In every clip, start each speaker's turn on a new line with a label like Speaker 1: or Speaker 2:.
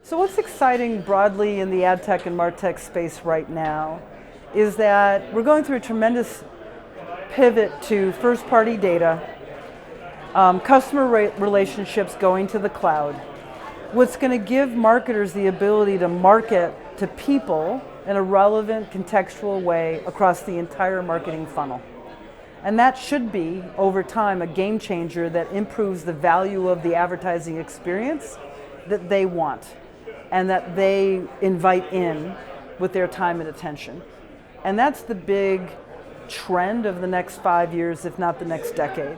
Speaker 1: So what's exciting broadly in the ad tech and martech space right now is that we're going through a tremendous pivot to first-party data, customer relationships going to the cloud. What's going to give marketers the ability to market to people in a relevant, contextual way across the entire marketing funnel. And that should be, over time, a game changer that improves the value of the advertising experience that they want and that they invite in with their time and attention. And that's the big trend of the next 5 years, if not the next decade.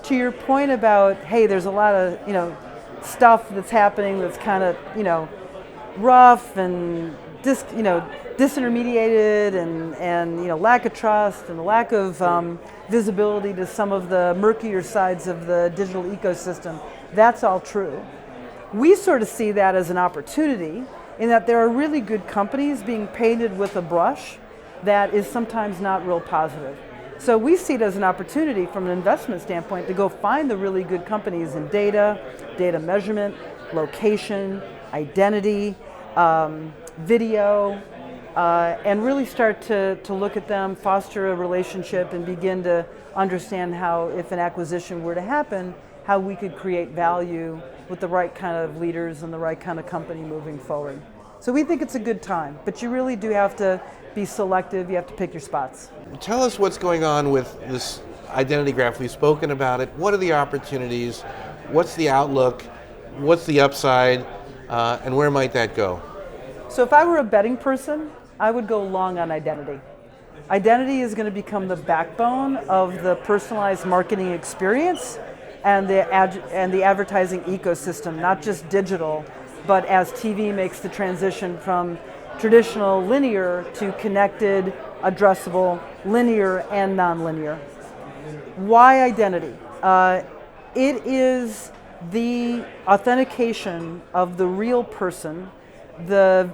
Speaker 1: To your point about, hey, there's a lot of, stuff that's happening that's kind of, rough and disintermediated and lack of trust and lack of visibility to some of the murkier sides of the digital ecosystem. That's all true. We sort of see that as an opportunity in that there are really good companies being painted with a brush that is sometimes not real positive. So we see it as an opportunity from an investment standpoint to go find the really good companies in data measurement, location, identity, video, and really start to look at them, foster a relationship, and begin to understand how, if an acquisition were to happen, how we could create value with the right kind of leaders and the right kind of company moving forward. So we think it's a good time, but you really do have to be selective, you have to pick your spots.
Speaker 2: Tell us what's going on with this identity graph. We've spoken about it. What are the opportunities? What's the outlook? What's the upside? And where might that go?
Speaker 1: So if I were a betting person, I would go long on identity. Identity is going to become the backbone of the personalized marketing experience and the advertising ecosystem, not just digital, but as TV makes the transition from traditional linear to connected, addressable, linear and nonlinear. Why identity? It is the authentication of the real person, the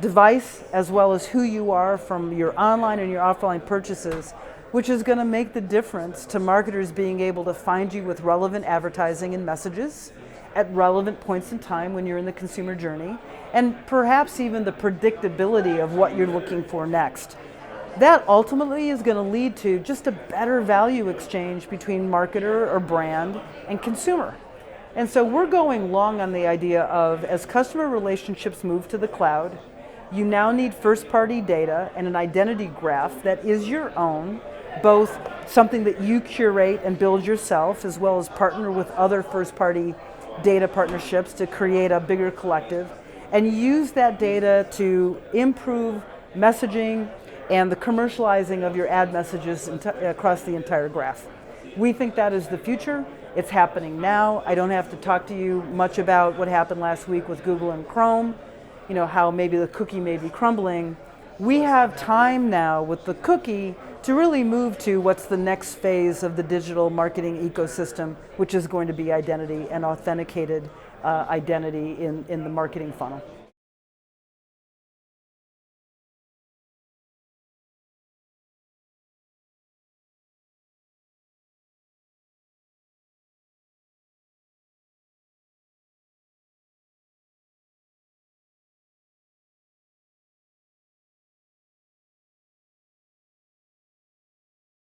Speaker 1: device, as well as who you are from your online and your offline purchases, which is going to make the difference to marketers being able to find you with relevant advertising and messages at relevant points in time when you're in the consumer journey, and perhaps even the predictability of what you're looking for next. That ultimately is going to lead to just a better value exchange between marketer or brand and consumer. And so we're going long on the idea of, as customer relationships move to the cloud, you now need first-party data and an identity graph that is your own, both something that you curate and build yourself, as well as partner with other first-party data partnerships to create a bigger collective, and use that data to improve messaging and the commercializing of your ad messages across the entire graph. We think that is the future. It's happening now. I don't have to talk to you much about what happened last week with Google and Chrome, how maybe the cookie may be crumbling. We have time now with the cookie to really move to what's the next phase of the digital marketing ecosystem, which is going to be identity and authenticated identity in the marketing funnel.